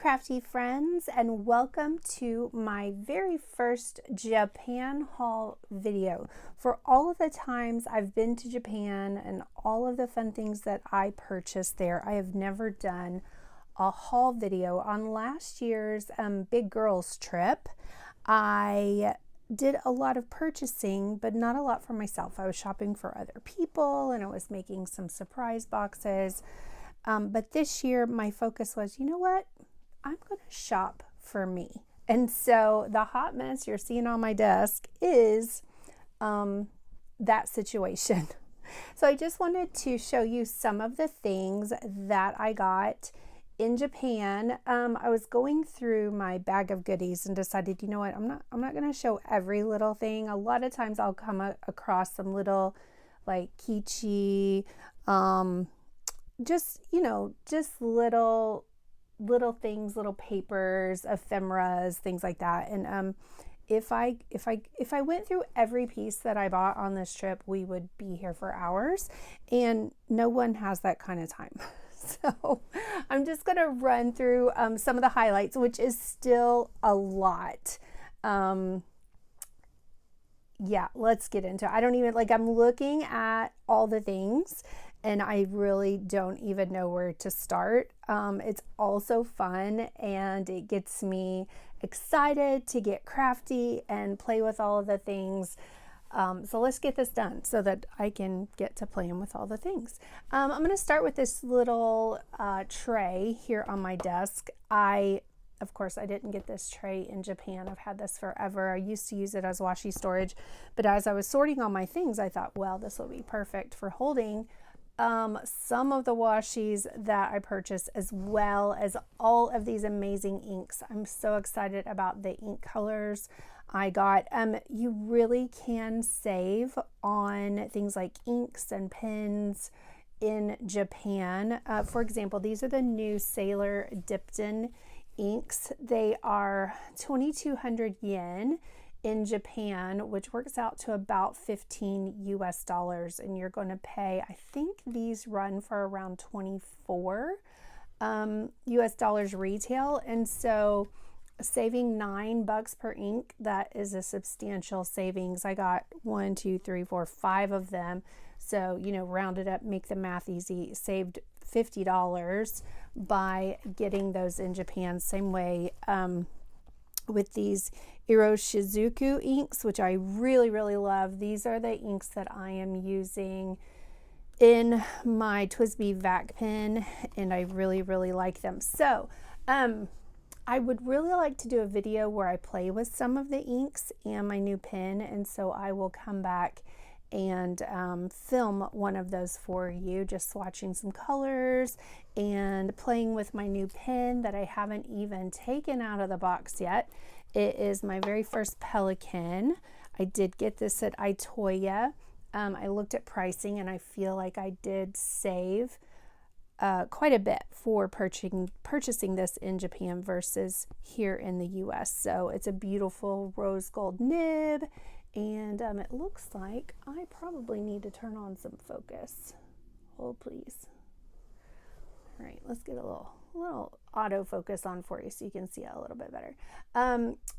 crafty friends, and welcome to my very first Japan haul video. For all of the times I've been to Japan and all of the fun things that I purchased there, I have never done a haul video. On last year's big girls trip, I did a lot of purchasing, but not a lot for myself. I was shopping for other people and I was making some surprise boxes. But this year my focus was, you know what? I'm going to shop for me. And so the hot mess you're seeing on my desk is that situation. So I just wanted to show you some of the things that I got in Japan. I was going through my bag of goodies and decided, you know what, I'm not going to show every little thing. A lot of times I'll come across some little like kichi, just little things, little papers, ephemeras, things like that. And if I went through every piece that I bought on this trip, we would be here for hours, and no one has that kind of time. So I'm just going to run through some of the highlights, which is still a lot. Yeah, let's get into it. I don't even, I'm looking at all the things and I really don't even know where to start. It's also fun and it gets me excited to get crafty and play with all of the things. So let's get this done so that I can get to playing with all the things. I'm going to start with this little tray here on my desk. Of course, I didn't get this tray in Japan. I've had this forever. I used to use it as washi storage, but as I was sorting all my things, I thought, well, this will be perfect for holding some of the washi's that I purchased, as well as all of these amazing inks. I'm so excited about the ink colors I got. You really can save on things like inks and pens in Japan. For example, these are the new Sailor Dipton inks. They are 2,200 yen in Japan, which works out to about $15 US, and you're going to pay, I think these run for around 24 US retail. And so saving $9 per ink, that is a substantial savings. I got 1, 2, 3, 4, 5 of them. So, round it up, make the math easy. Saved $50 by getting those in Japan. Same way with these Iroshizuku inks, which I really, really love. These are the inks that I am using in my TWSBI Vac pen, and I really, really like them. So I would really like to do a video where I play with some of the inks and my new pen, and so I will come back and film one of those for you, just swatching some colors and playing with my new pen that I haven't even taken out of the box yet. It is my very first Pelikan. I did get this at Itoya. I looked at pricing and I feel like I did save quite a bit for purchasing this in Japan versus here in the US. So it's a beautiful rose gold nib. And it looks like I probably need to turn on some focus. Hold please. All right, let's get a little autofocus on for you so you can see it a little bit better.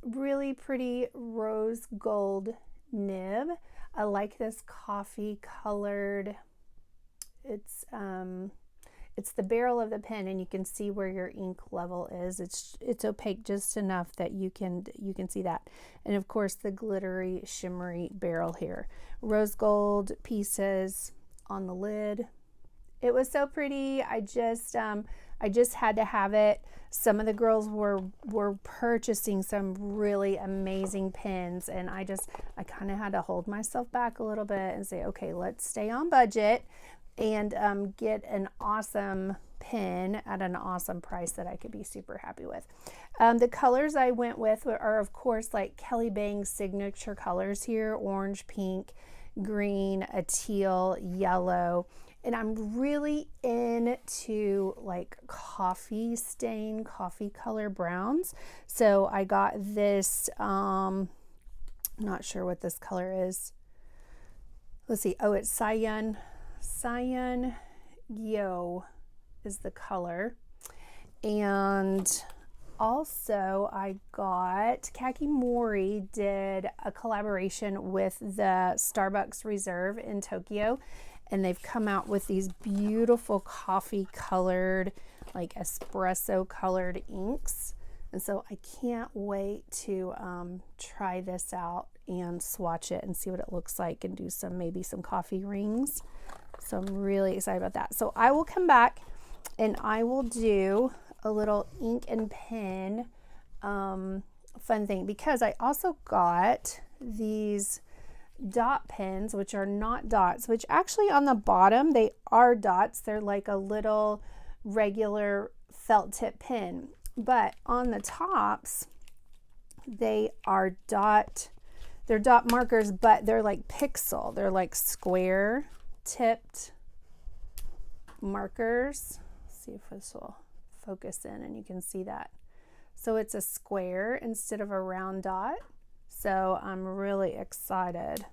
Really pretty rose gold nib. I like this coffee colored. It's the barrel of the pen, and you can see where your ink level is. It's opaque just enough that you can see that. And of course the glittery shimmery barrel here. Rose gold pieces on the lid. It was so pretty. I just had to have it. Some of the girls were purchasing some really amazing pens, and I kind of had to hold myself back a little bit and say, okay, let's stay on budget and get an awesome pen at an awesome price that I could be super happy with. The colors I went with are, of course, like Kelly Bang's signature colors here: orange, pink, green, a teal, yellow. And I'm really into like coffee color browns. So I got this, not sure what this color is. Let's see. Oh, it's Cyan Yo is the color. And also I got Kakimori did a collaboration with the Starbucks Reserve in Tokyo, and they've come out with these beautiful coffee colored, like espresso colored inks. And so I can't wait to try this out and swatch it and see what it looks like and do maybe some coffee rings. So I'm really excited about that. So I will come back and I will do a little ink and pen fun thing, because I also got these dot pens, which are not dots, which actually on the bottom they are dots. They're like a little regular felt tip pen, but on the tops they are they're dot markers, but they're like pixel. They're like square tipped markers. Let's see if this will focus in and you can see that. So it's a square instead of a round dot. So I'm really excited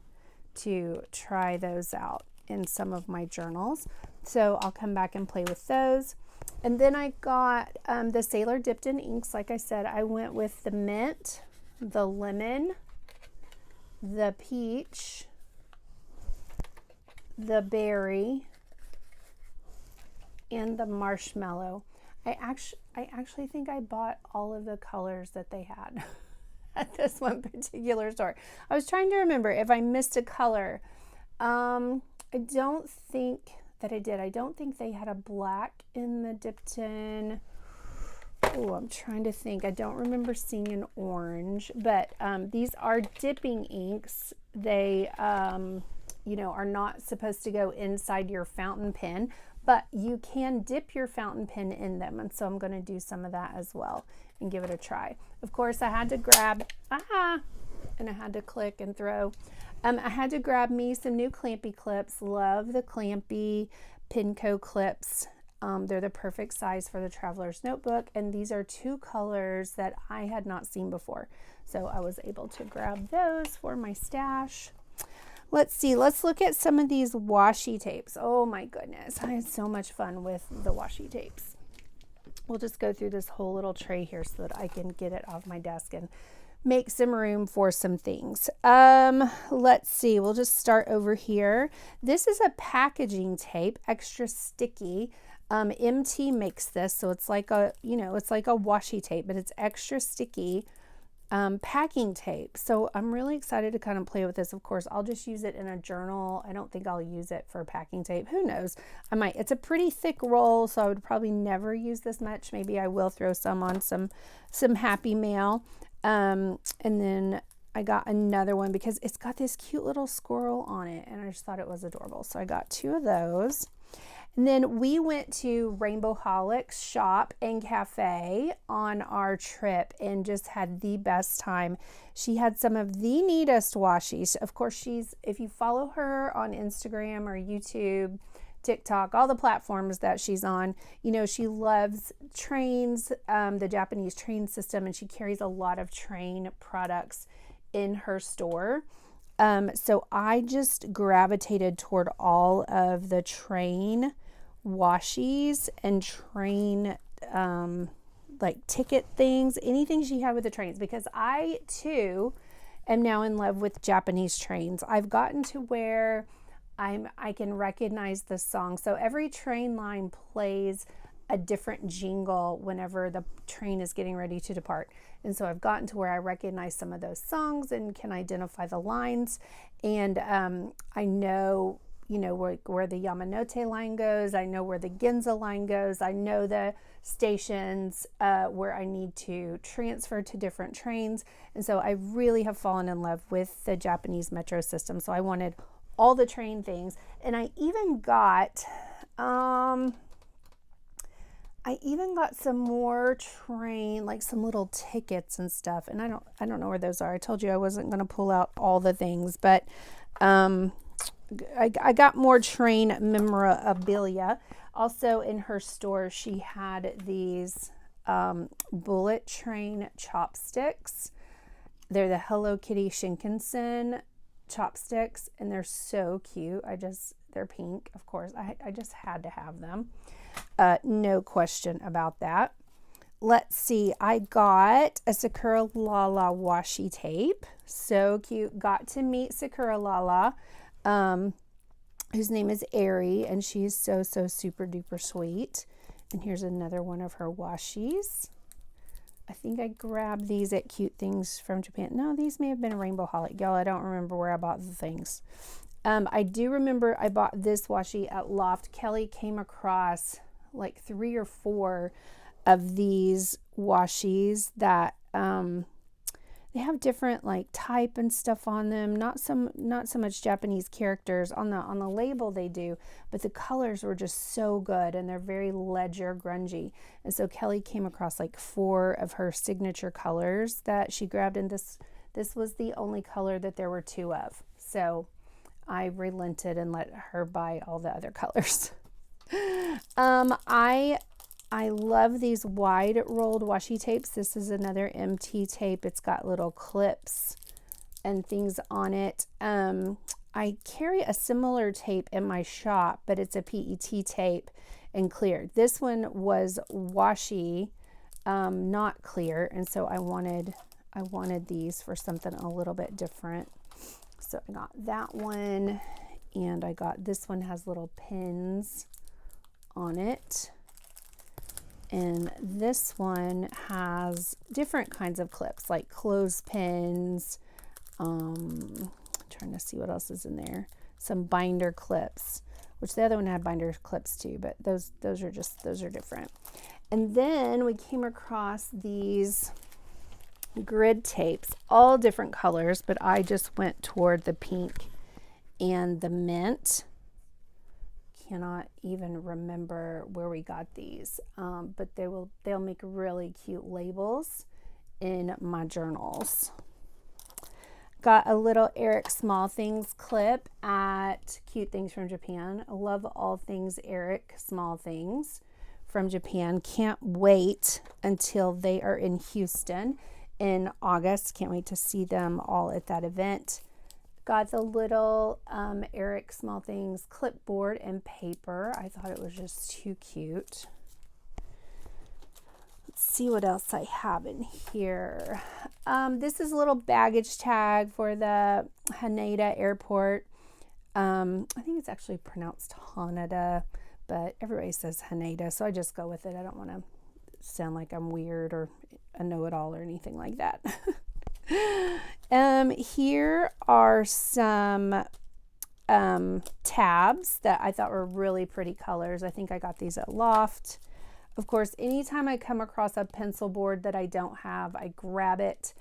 to try those out in some of my journals. So I'll come back and play with those. And then I got the Sailor Dipped in inks. Like I said, I went with the mint, the lemon, the peach, the berry, and the marshmallow. I actually think I bought all of the colors that they had at this one particular store. I was trying to remember if I missed a color. I don't think that I did. I don't think they had a black in the dipped in. Oh, I'm trying to think. I don't remember seeing an orange, but these are dipping inks. They, are not supposed to go inside your fountain pen, but you can dip your fountain pen in them. And so I'm going to do some of that as well and give it a try. Of course, I had to grab, and I had to click and throw. I had to grab me some new Clampy clips. Love the Clampy Pinco clips. They're the perfect size for the Traveler's Notebook. And these are two colors that I had not seen before. So I was able to grab those for my stash. Let's see, let's look at some of these washi tapes. Oh my goodness, I had so much fun with the washi tapes. We'll just go through this whole little tray here so that I can get it off my desk and make some room for some things. Let's see, we'll just start over here. This is a packaging tape, extra sticky. MT makes this, so it's like a, it's like a washi tape, but it's extra sticky. Packing tape. So I'm really excited to kind of play with this. Of course, I'll just use it in a journal. I don't think I'll use it for packing tape. Who knows? I might. It's a pretty thick roll, so I would probably never use this much. Maybe I will throw some on some Happy Mail. And then I got another one because it's got this cute little squirrel on it, and I just thought it was adorable. So I got two of those. And then we went to Rainbowholics shop and cafe on our trip and just had the best time. She had some of the neatest washies. Of course, if you follow her on Instagram or YouTube, TikTok, all the platforms that she's on, she loves trains, the Japanese train system, and she carries a lot of train products in her store. So I just gravitated toward all of the train washies and train like ticket things, anything she had with the trains, because I too am now in love with Japanese trains. I've gotten to where I can recognize the song. So every train line plays a different jingle whenever the train is getting ready to depart. And so I've gotten to where I recognize some of those songs and can identify the lines. And I know where the Yamanote line goes. I know where the Ginza line goes. I know the stations where I need to transfer to different trains. And so I really have fallen in love with the Japanese metro system. So I wanted all the train things. And I even got some more train, like some little tickets and stuff. And I don't know where those are. I told you I wasn't going to pull out all the things, but I got more train memorabilia. Also in her store, she had these bullet train chopsticks. They're the Hello Kitty Shinkansen chopsticks, and they're so cute. They're pink, of course. I just had to have them. No question about that. let's see, I got a Sakura Lala washi tape. So cute. Got to meet Sakura Lala, whose name is Aerie, and she's so super duper sweet. And here's another one of her washies. I think I grabbed these at Cute Things from Japan. No, these may have been a Rainbow Holic. Y'all, I don't remember where I bought the things. I do remember I bought this washi at Loft. Kelly came across like 3 or 4 of these washies that they have different like type and stuff on them. Not so much Japanese characters on the label they do, but the colors were just so good and they're very ledger grungy. And so Kelly came across like 4 of her signature colors that she grabbed, and this was the only color that there were 2 of. So I relented and let her buy all the other colors. I love these wide rolled washi tapes. This is another MT tape. It's got little clips and things on it. I carry a similar tape in my shop, but it's a PET tape and clear. This one was washi, not clear, and so I wanted these for something a little bit different. So I got that one, and I got this one, has little pins on it. And this one has different kinds of clips, like clothespins. Trying to see what else is in there. Some binder clips, which the other one had binder clips too, but those are different. And then we came across these grid tapes, all different colors, but I just went toward the pink and the mint. Cannot even remember where we got these, but they'll make really cute labels in my journals. Got a little Eric Small Things clip at Cute Things from Japan. I love all things Eric Small Things from Japan. Can't wait until they are in Houston in August. Can't wait to see them all at that event. Got the little Eric Small Things clipboard and paper. I thought it was just too cute. Let's see what else I have in here. This is a little baggage tag for the Haneda Airport. I think it's actually pronounced Haneda, but everybody says Haneda, so I just go with it. I don't want to sound like I'm weird or a know-it-all or anything like that. Here are some tabs that I thought were really pretty colors. I think I got these at Loft. Of course, anytime I come across a pencil board that I don't have, I grab it.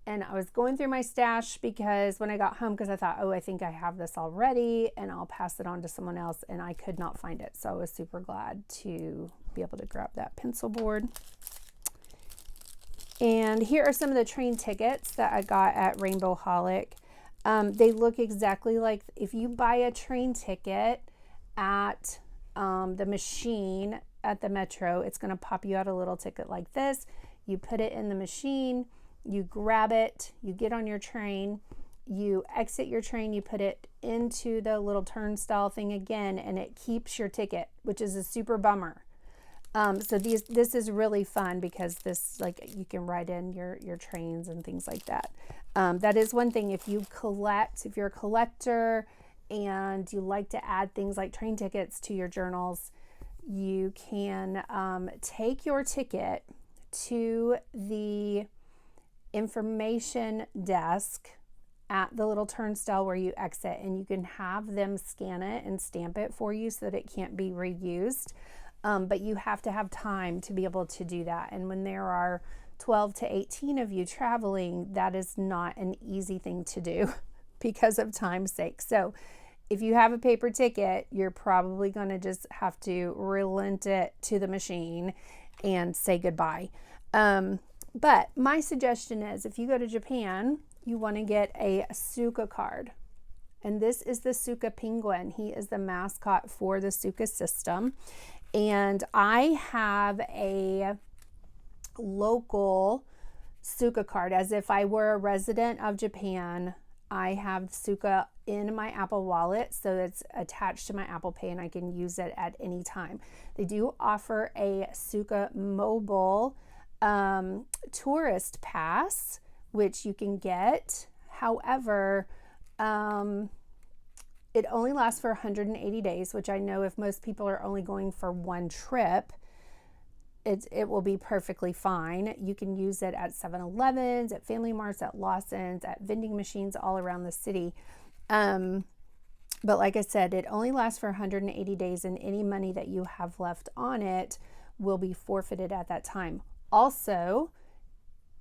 And I was going through my stash because when I got home, because I thought, oh, I think I have this already and I'll pass it on to someone else, and I could not find it. So I was super glad to be able to grab that pencil board. And here are some of the train tickets that I got at Rainbow Holic. They look exactly like, if you buy a train ticket at the machine at the Metro, it's going to pop you out a little ticket like this. You put it in the machine, you grab it, you get on your train, you exit your train, you put it into the little turnstile thing again, and it keeps your ticket, which is a super bummer. So this is really fun because this, like, you can write in your trains and things like that. That is one thing. If you're a collector and you like to add things like train tickets to your journals, you can take your ticket to the information desk at the little turnstile where you exit, and you can have them scan it and stamp it for you so that it can't be reused. But you have to have time to be able to do that. And when there are 12 to 18 of you traveling, that is not an easy thing to do because of time's sake. So if you have a paper ticket, you're probably going to just have to relent it to the machine and say goodbye. But my suggestion is, if you go to Japan, you want to get a Suica card. And this is the Suica Penguin. He is the mascot for the Suica system. And I have a local Suica card. As if I were a resident of Japan, I have Suka in my Apple Wallet, so it's attached to my Apple Pay and I can use it at any time. They do offer a Suka mobile tourist pass, which you can get. However, it only lasts for 180 days, which I know if most people are only going for one trip, it will be perfectly fine. You can use it at 7-Elevens, at Family Marts, at Lawson's, at vending machines all around the city. But like I said, it only lasts for 180 days, and any money that you have left on it will be forfeited at that time. Also,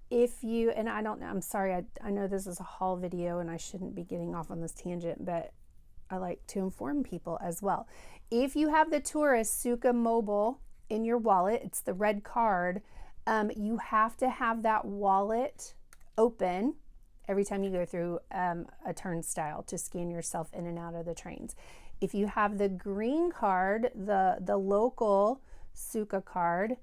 if you, and I don't know, I'm sorry, I know this is a haul video and I shouldn't be getting off on this tangent, but I like to inform people as well. If you have the tourist Suka mobile in your wallet, it's the red card, you have to have that wallet open every time you go through a turnstile to scan yourself in and out of the trains. If you have the green card, the local Suka card,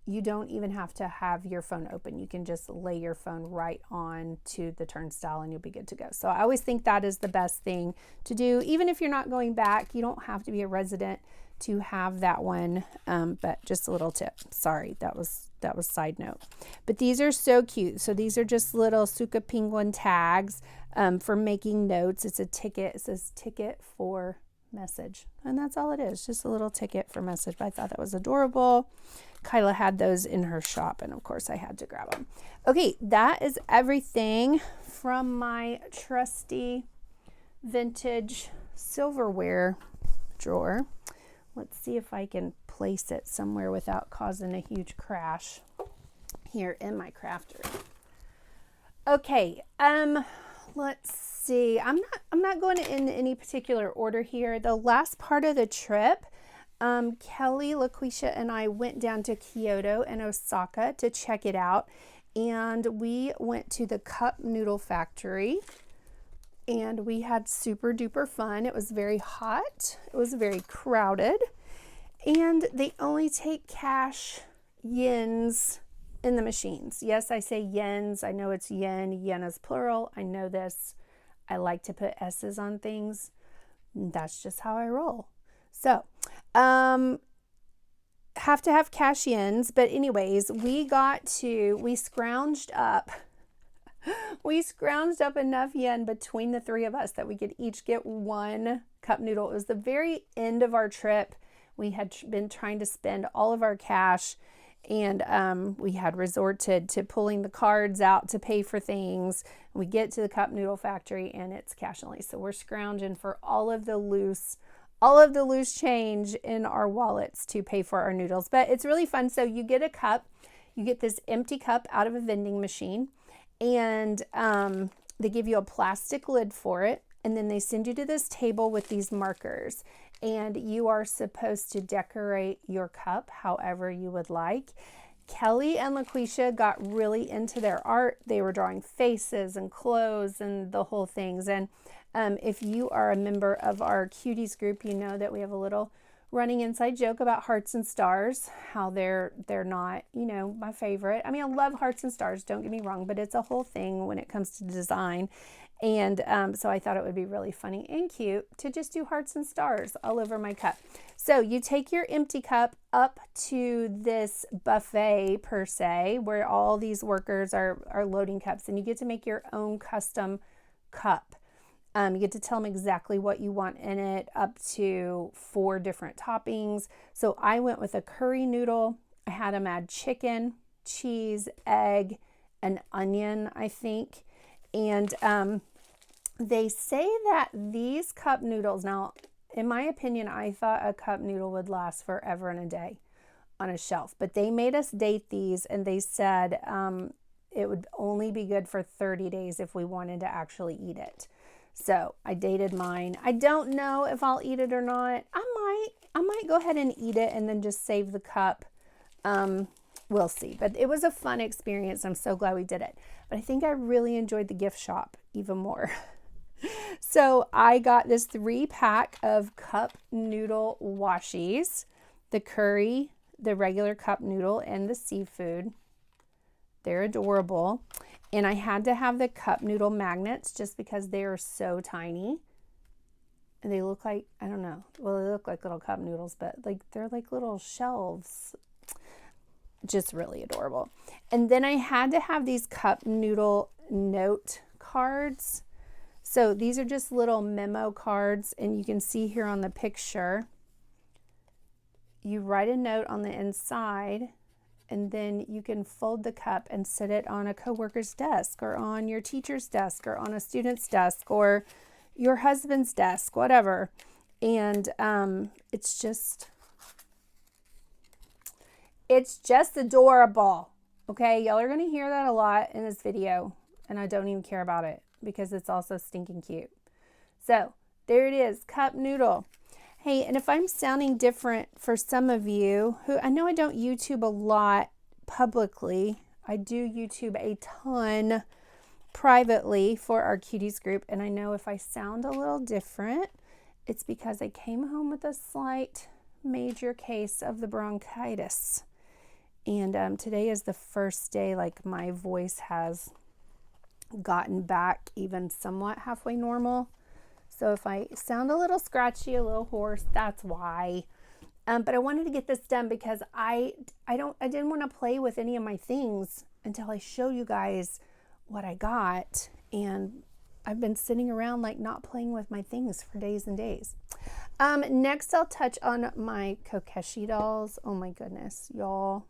you don't even have to have your phone open. You can just lay your phone right on to the turnstile and you'll be good to go. So I always think that is the best thing to do. Even if you're not going back, you don't have to be a resident to have that one, but just a little tip. Sorry, that was side note. But these are so cute. So these are just little Suka penguin tags for making notes. It's a ticket. It says ticket for message, and that's all it is, just a little ticket for message. But I thought that was adorable. Kyla had those in her shop, and of course I had to grab them. Okay, that is everything from my trusty vintage silverware drawer. Let's see if I can place it somewhere without causing a huge crash here in my craft room. Okay, let's see. I'm not going in any particular order here. The last part of the trip, Kelly, LaQuisha, and I went down to Kyoto and Osaka to check it out, and we went to the cup noodle factory. And we had super duper fun. It was very hot. It was very crowded. And they only take cash yens in the machines. Yes, I say yens. I know it's yen. Yen is plural. I know this. I like to put S's on things. That's just how I roll. So, have to have cash yens. But anyways, we scrounged up. We scrounged up enough yen between the three of us that we could each get one cup noodle. It was the very end of our trip. We had been trying to spend all of our cash, and we had resorted to pulling the cards out to pay for things. We get to the cup noodle factory and it's cash only. So we're scrounging for all of the loose change in our wallets to pay for our noodles. But it's really fun. So you get a cup, you get this empty cup out of a vending machine. And they give you a plastic lid for it. And then they send you to this table with these markers. And you are supposed to decorate your cup however you would like. Kelly and LaQuisha got really into their art. They were drawing faces and clothes and the whole things. And if you are a member of our Cuties group, you know that we have a little running inside joke about hearts and stars, how they're not, my favorite. I mean, I love hearts and stars, don't get me wrong, but it's a whole thing when it comes to design. And so I thought it would be really funny and cute to just do hearts and stars all over my cup. So you take your empty cup up to this buffet per se, where all these workers are loading cups, and you get to make your own custom cup. You get to tell them exactly what you want in it, up to 4 different toppings. So I went with a curry noodle. I had them add chicken, cheese, egg, and onion, I think. And they say that these cup noodles, now, in my opinion, I thought a cup noodle would last forever and a day on a shelf. But they made us date these, and they said it would only be good for 30 days if we wanted to actually eat it. So I dated mine. I don't know if I'll eat it or not. I might go ahead and eat it and then just save the cup. We'll see. But it was a fun experience. I'm so glad we did it. But I think I really enjoyed the gift shop even more. So I got this 3-pack of cup noodle washies, the curry, the regular cup noodle, and the seafood. They're adorable. And I had to have the cup noodle magnets just because they are so tiny. And they look like, I don't know, well, they look like little cup noodles, but like they're like little shelves. Just really adorable. And then I had to have these cup noodle note cards. So these are just little memo cards, and you can see here on the picture, you write a note on the inside, and then you can fold the cup and sit it on a coworker's desk or on your teacher's desk or on a student's desk or your husband's desk, whatever. And it's just adorable. Okay, y'all are going to hear that a lot in this video, and I don't even care about it because it's also stinking cute. So there it is, cup noodle. Hey, and if I'm sounding different for some of you who, I know I don't YouTube a lot publicly. I do YouTube a ton privately for our cuties group, and I know if I sound a little different, it's because I came home with a slight major case of the bronchitis. And today is the first day like my voice has gotten back even somewhat halfway normal. So if I sound a little scratchy, a little hoarse, that's why. But I wanted to get this done because I didn't want to play with any of my things until I show you guys what I got. And I've been sitting around like not playing with my things for days and days. Next, I'll touch on my Kokeshi dolls. Oh my goodness, y'all.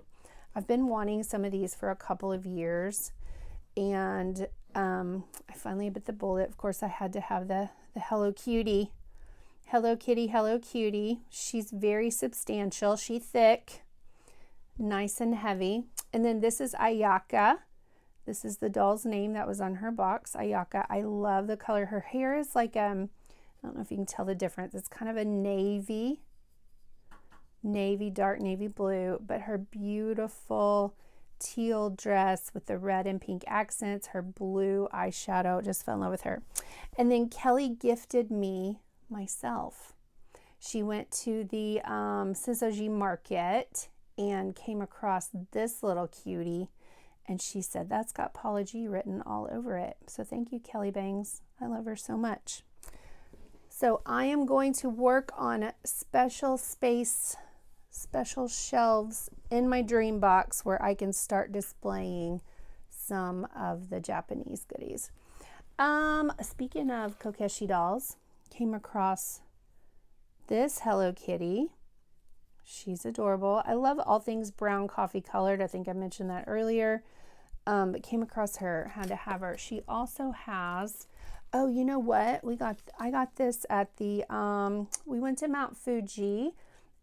I've been wanting some of these for a couple of years. And I finally bit the bullet. Of course, I had to have the Hello Cutie. Hello Kitty, Hello Cutie. She's very substantial. She's thick, nice and heavy. And then this is Ayaka. This is the doll's name that was on her box, Ayaka. I love the color. Her hair is like, I don't know if you can tell the difference. It's kind of a navy, dark navy blue, but her beautiful teal dress with the red and pink accents, her blue eyeshadow, just fell in love with her. And then Kelly gifted me myself. She went to the Sensoji market and came across this little cutie, and she said that's got Paula G written all over it. So thank you, Kelly Bangs. I love her so much. So I am going to work on special space, special shelves in my dream box where I can start displaying some of the Japanese goodies. Speaking of Kokeshi dolls, came across this Hello Kitty. She's adorable. I love all things brown coffee colored. I think I mentioned that earlier. But came across her, had to have her. She also has, oh, you know what? I got this at the, we went to Mount Fuji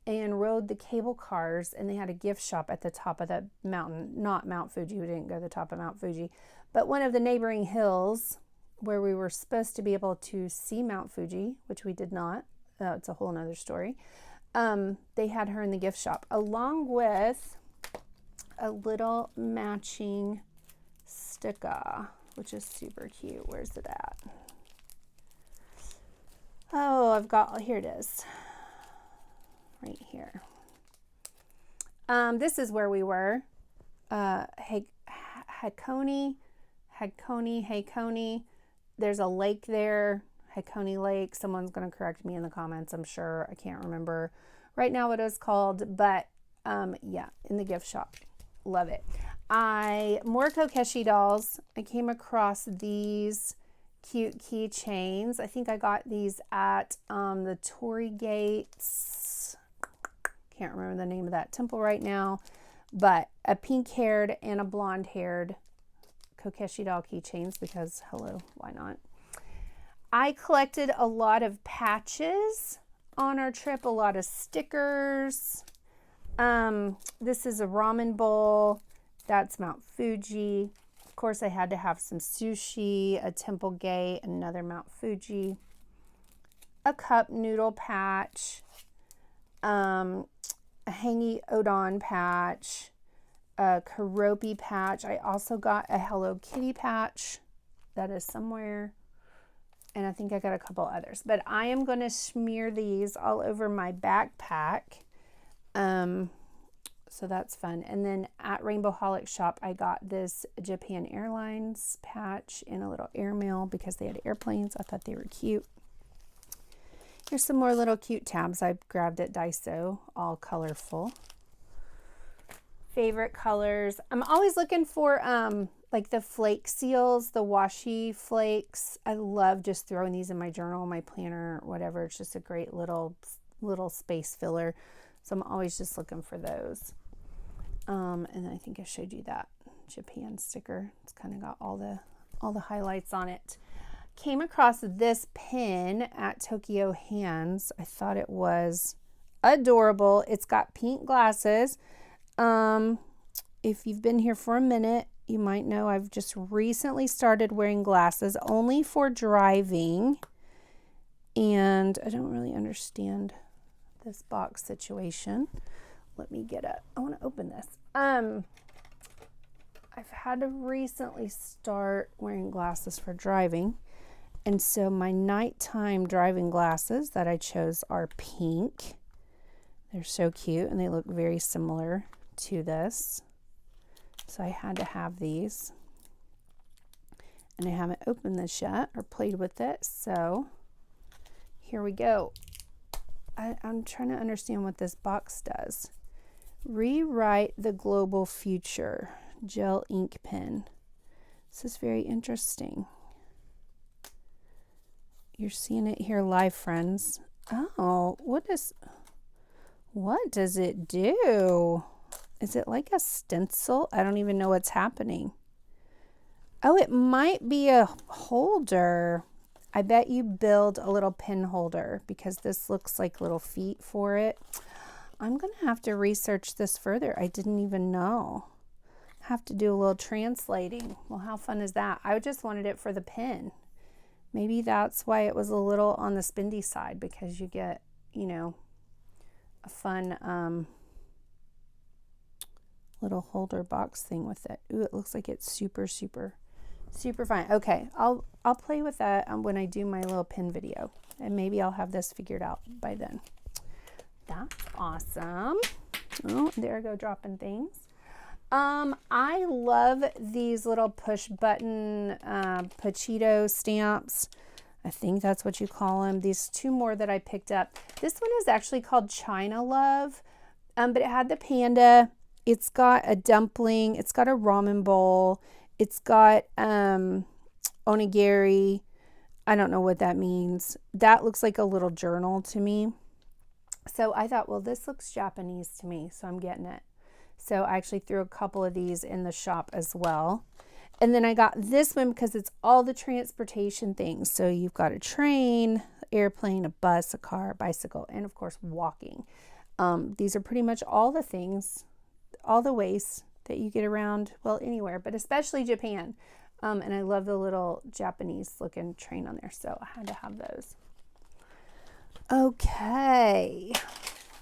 and rode the cable cars, and they had a gift shop at the top of the mountain. Not Mount Fuji. We didn't go to the top of Mount Fuji, but one of the neighboring hills where we were supposed to be able to see Mount Fuji, which we did not. It's a whole nother story. They had her in the gift shop along with a little matching sticker, which is super cute. Where's it at? Oh, here it is. Right here. This is where we were. Hakone. There's a lake there. Hakone Lake. Someone's going to correct me in the comments, I'm sure. I can't remember right now what it was called, but yeah, in the gift shop. Love it. More Kokeshi dolls. I came across these cute keychains. I think I got these at the Torii Gates. Can't remember the name of that temple right now, but a pink-haired and a blonde-haired Kokeshi doll keychains because, hello, why not? I collected a lot of patches on our trip, a lot of stickers. This is a ramen bowl. That's Mount Fuji. Of course, I had to have some sushi, a temple gate, another Mount Fuji, a cup noodle patch, a hangy odon patch, a Karopi patch. I also got a Hello Kitty patch that is somewhere, and I think I got a couple others, but I am going to smear these all over my backpack So that's fun. And then at Rainbow Holic shop, I got this Japan Airlines patch in a little airmail because they had airplanes. I thought they were cute. Here's some more little cute tabs I grabbed at Daiso, all colorful. Favorite colors. I'm always looking for like the flake seals, the washi flakes. I love just throwing these in my journal, my planner, whatever. It's just a great little space filler. So I'm always just looking for those. And I think I showed you that Japan sticker. It's kind of got all the highlights on it. Came across this pin at Tokyo Hands. I thought it was adorable. It's got pink glasses. If you've been here for a minute, you might know I've just recently started wearing glasses only for driving. And I don't really understand this box situation. Let me get it. I want to open this. I've had to recently start wearing glasses for driving. And so my nighttime driving glasses that I chose are pink. They're so cute and they look very similar to this. So I had to have these. And I haven't opened this yet or played with it. So here we go. I'm trying to understand what this box does. Rewrite the global future. Gel ink pen. This is very interesting. You're seeing it here live, friends. Oh, what does it do? Is it like a stencil? I don't even know what's happening. Oh, it might be a holder. I bet you build a little pin holder because this looks like little feet for it. I'm going to have to research this further. I didn't even know. Have to do a little translating. Well, how fun is that? I just wanted it for the pin. Maybe that's why it was a little on the spendy side, because you get, you know, a fun little holder box thing with it. Ooh, it looks like it's super fun. Okay, I'll play with that when I do my little pin video, and maybe I'll have this figured out by then. That's awesome. Oh, there I go dropping things. I love these little push button Pachito stamps. I think that's what you call them. These two more that I picked up. This one is actually called China Love, but it had the panda. It's got a dumpling. It's got a ramen bowl. It's got onigiri. I don't know what that means. That looks like a little journal to me. So I thought, well, this looks Japanese to me, so I'm getting it. So I actually threw a couple of these in the shop as well. And then I got this one because it's all the transportation things. So you've got a train, airplane, a bus, a car, bicycle, and of course walking. These are pretty much all the things, all the ways that you get around, well, anywhere, but especially Japan. And I love the little Japanese looking train on there. So I had to have those. Okay,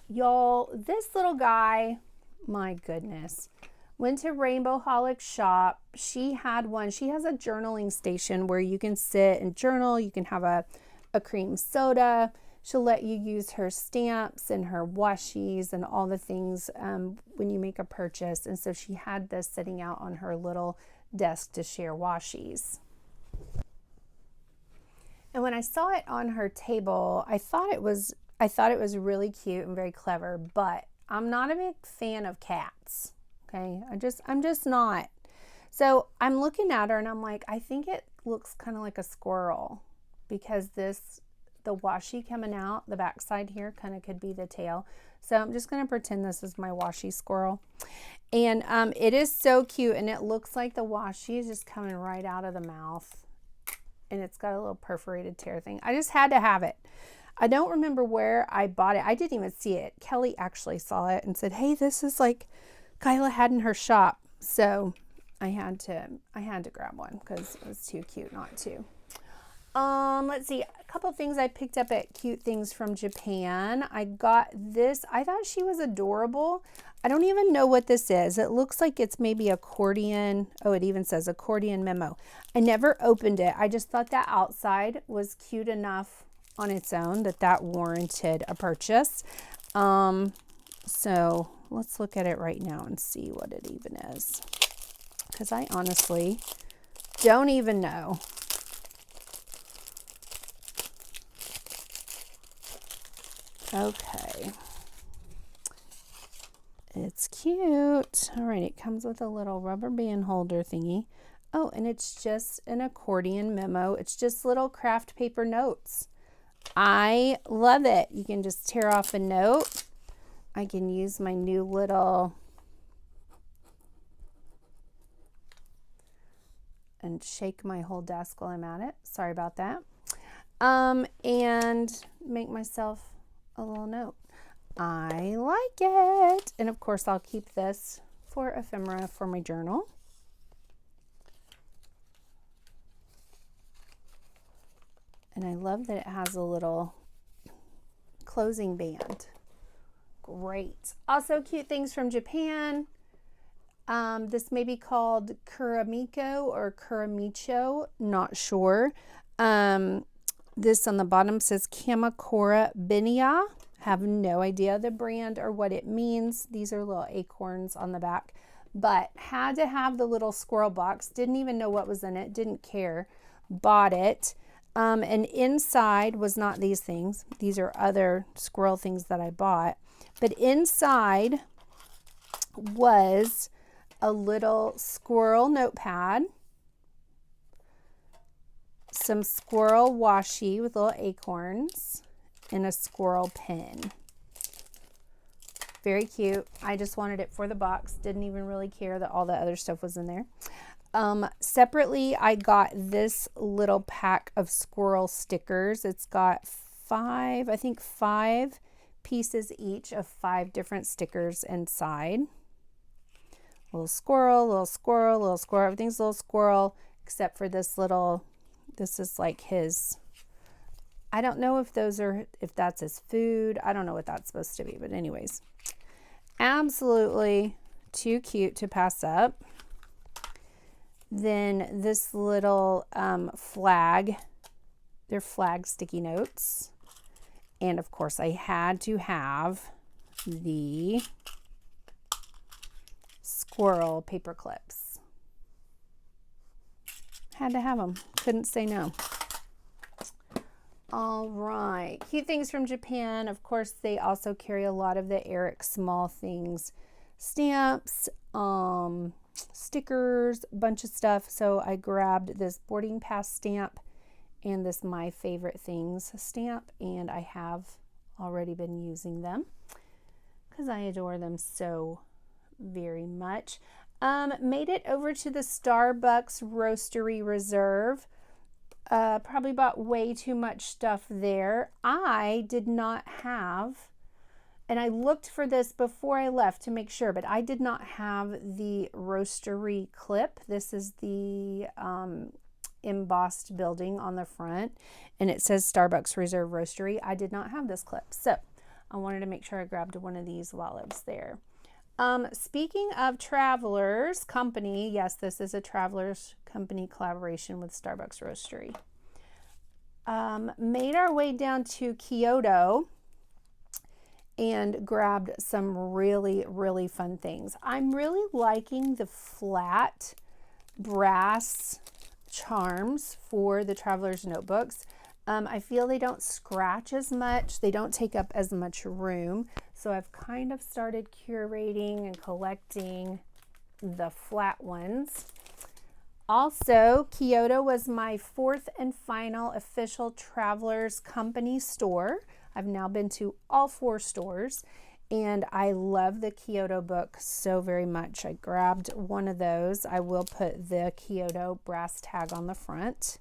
y'all, this little guy, my goodness, went to Rainbow Holic shop. She had one. She has a journaling station where you can sit and journal. You can have a cream soda. She'll let you use her stamps and her washies and all the things when you make a purchase. And so she had this sitting out on her little desk to share washies. And when I saw it on her table, I thought it was really cute and very clever, but I'm not a big fan of cats. Okay, I'm just not. So I'm looking at her and I'm like, I think it looks kind of like a squirrel, because the washi coming out the backside here kind of could be the tail. So I'm just going to pretend this is my washi squirrel. And it is so cute, and it looks like the washi is just coming right out of the mouth. And it's got a little perforated tear thing. I just had to have it. I don't remember where I bought it. I didn't even see it. Kelly actually saw it and said, hey, this is like Kyla had in her shop. So I had to grab one because it was too cute not to. Let's see, a couple of things I picked up at Cute Things from Japan. I got this. I thought she was adorable. I don't even know what this is. It looks like it's maybe accordion. Oh, it even says accordion memo. I never opened it. I just thought that outside was cute enough on its own that warranted a purchase. So let's look at it right now and see what it even is. Because I honestly don't even know. Okay. It's cute. All right, it comes with a little rubber band holder thingy. Oh, and it's just an accordion memo. It's just little craft paper notes. I love it. You can just tear off a note. I can use my new little and shake my whole desk while I'm at it. Sorry about that. And make myself a little note. I like it. And of course, I'll keep this for ephemera for my journal. And I love that it has a little closing band. Great. Also cute things from Japan. This may be called Kuramiko or Kuramicho, not sure. This on the bottom says Kamakura Benya. Have no idea the brand or what it means. These are little acorns on the back, but had to have the little squirrel box. Didn't even know what was in it. Didn't care. Bought it. And inside was not these things. These are other squirrel things that I bought. But inside was a little squirrel notepad, some squirrel washi with little acorns, and a squirrel pen. Very cute. I just wanted it for the box. Didn't even really care that all the other stuff was in there. Separately, I got this little pack of squirrel stickers. It's got five pieces each of 5 different stickers inside. Little squirrel, little squirrel, little squirrel. Everything's a little squirrel except for this little, this is like his, I don't know if that's his food. I don't know what that's supposed to be, but anyways, absolutely too cute to pass up. Then this little flag, they're flag sticky notes. And of course I had to have the squirrel paper clips. Had to have them. Couldn't say no. All right. Cute things from Japan. Of course, they also carry a lot of the Eric Small Things stamps, stickers, a bunch of stuff. So I grabbed this boarding pass stamp and this My Favorite Things stamp, and I have already been using them because I adore them so very much. Made it over to the Starbucks Roastery Reserve. Probably bought way too much stuff there. I did not have, and I looked for this before I left to make sure, but I did not have the roastery clip. This is the embossed building on the front, and it says Starbucks Reserve Roastery. I did not have this clip, so I wanted to make sure I grabbed one of these while I was there. Speaking of Travelers Company, yes, this is a Travelers Company collaboration with Starbucks Roastery. Made our way down to Kyoto and grabbed some really, really fun things. I'm really liking the flat brass charms for the Traveler's notebooks. I feel they don't scratch as much. They don't take up as much room. So I've kind of started curating and collecting the flat ones. Also, Kyoto was my 4th and final official Travelers Company store. I've now been to all 4 stores, and I love the Kyoto book so very much. I grabbed one of those. I will put the Kyoto brass tag on the front.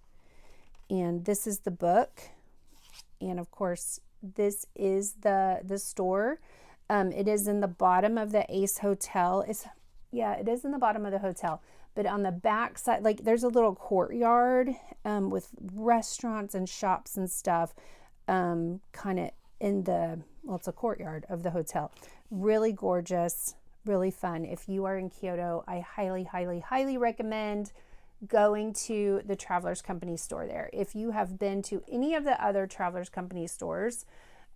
And this is the book. And of course, this is the store. It is in the bottom of the Ace Hotel. It is in the bottom of the hotel. But on the back side, like there's a little courtyard with restaurants and shops and stuff kind of in the, well, it's a courtyard of the hotel. Really gorgeous, really fun. If you are in Kyoto, I highly, highly, highly recommend going to the Travelers Company store there. If you have been to any of the other Travelers Company stores,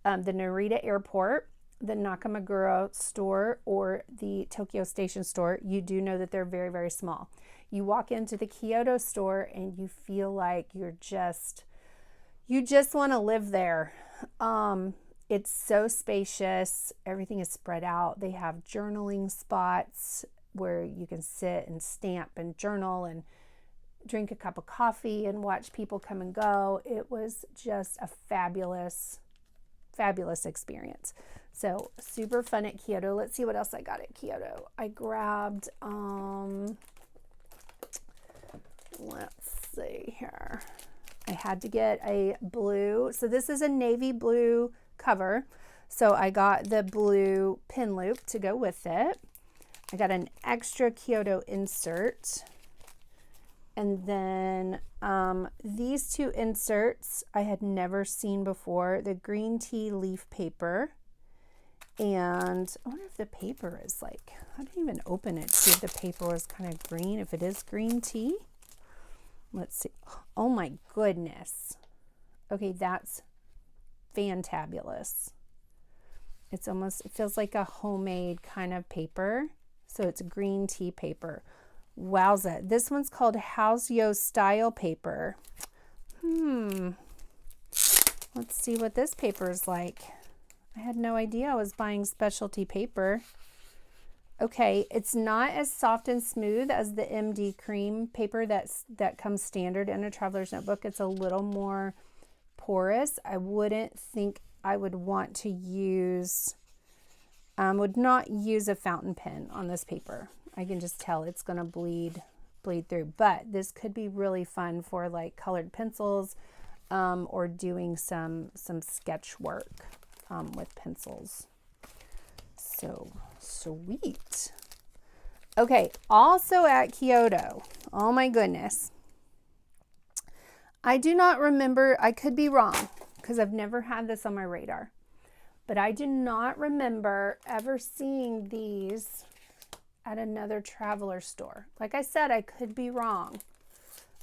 the Narita Airport, the Nakameguro store or the Tokyo Station store, you do know that they're very, very small. You walk into the Kyoto store and you feel like you just want to live there. It's so spacious. Everything is spread out. They have journaling spots where you can sit and stamp and journal and drink a cup of coffee and watch people come and go. It was just a fabulous experience. So super fun at Kyoto. Let's see what else I got at Kyoto. I grabbed, let's see here. I had to get a blue. So this is a navy blue cover. So I got the blue pin loop to go with it. I got an extra Kyoto insert. And then these two inserts I had never seen before. The green tea leaf paper. And I wonder if the paper is like, I didn't even open it to see if the paper was kind of green, if it is green tea. Let's see. Oh my goodness. Okay, that's fantabulous. It feels like a homemade kind of paper. So it's green tea paper. Wowza. This one's called Houseo style paper. Let's see what this paper is like. I had no idea I was buying specialty paper. Okay, it's not as soft and smooth as the MD cream paper that comes standard in a traveler's notebook. It's a little more porous. I wouldn't think I would want to use, would not use a fountain pen on this paper. I can just tell it's going to bleed through. But this could be really fun for like colored pencils or doing some sketch work with pencils. So sweet. Okay, also at Kyoto. Oh my goodness. I do not remember, I could be wrong because I've never had this on my radar, but I do not remember ever seeing these at another traveler store. Like I said, I could be wrong,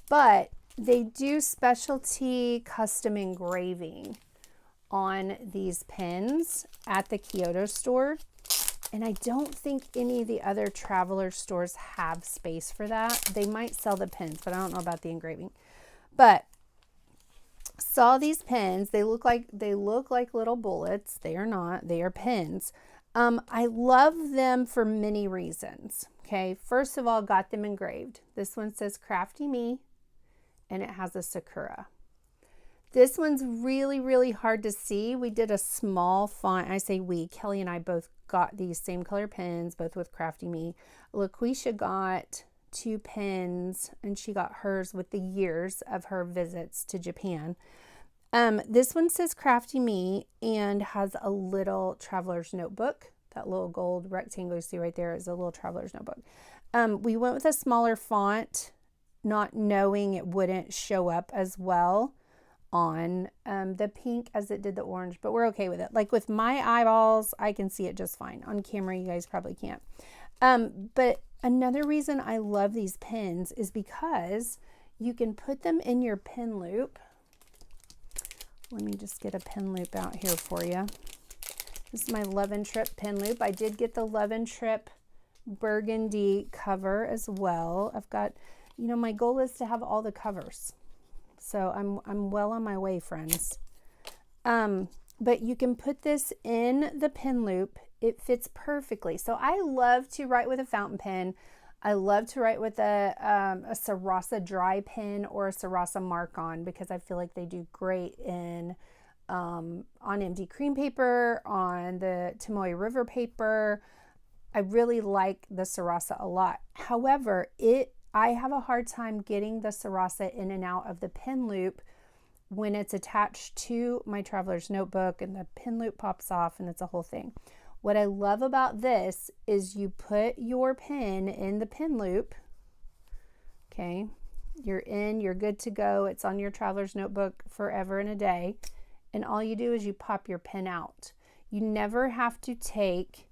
but they do specialty custom engraving on these pens at the Kyoto store. And I don't think any of the other traveler stores have space for that. They might sell the pens, but I don't know about the engraving. But saw these pens. They look like little bullets. They are not. They are pens. I love them for many reasons. Okay, first of all, got them engraved. This one says Crafty Me, and it has a sakura. This one's really, really hard to see. We did a small font. I say we, Kelly and I both got these same color pens, both with Crafty Me. LaQuisha got 2 pens, and she got hers with the years of her visits to Japan. This one says Crafty Me and has a little traveler's notebook. That little gold rectangle you see right there is a little traveler's notebook. We went with a smaller font, not knowing it wouldn't show up as well on the pink as it did the orange, but we're okay with it. Like with my eyeballs, I can see it just fine. On camera, you guys probably can't. But another reason I love these pens is because you can put them in your pen loop. Let me just get a pen loop out here for you. This is my Love and Trip pen loop. I did get the Love and Trip burgundy cover as well. I've got, my goal is to have all the covers. So I'm well on my way, friends. But you can put this in the pen loop. It fits perfectly. So I love to write with a fountain pen. I love to write with a Sarasa dry pen or a Sarasa mark-on because I feel like they do great in on MD cream paper, on the Tomoe River paper. I really like the Sarasa a lot. However, I have a hard time getting the Sarasa in and out of the pen loop when it's attached to my traveler's notebook and the pen loop pops off and it's a whole thing. What I love about this is you put your pen in the pen loop. Okay, you're in, you're good to go. It's on your traveler's notebook forever and a day. And all you do is you pop your pen out. You never have to take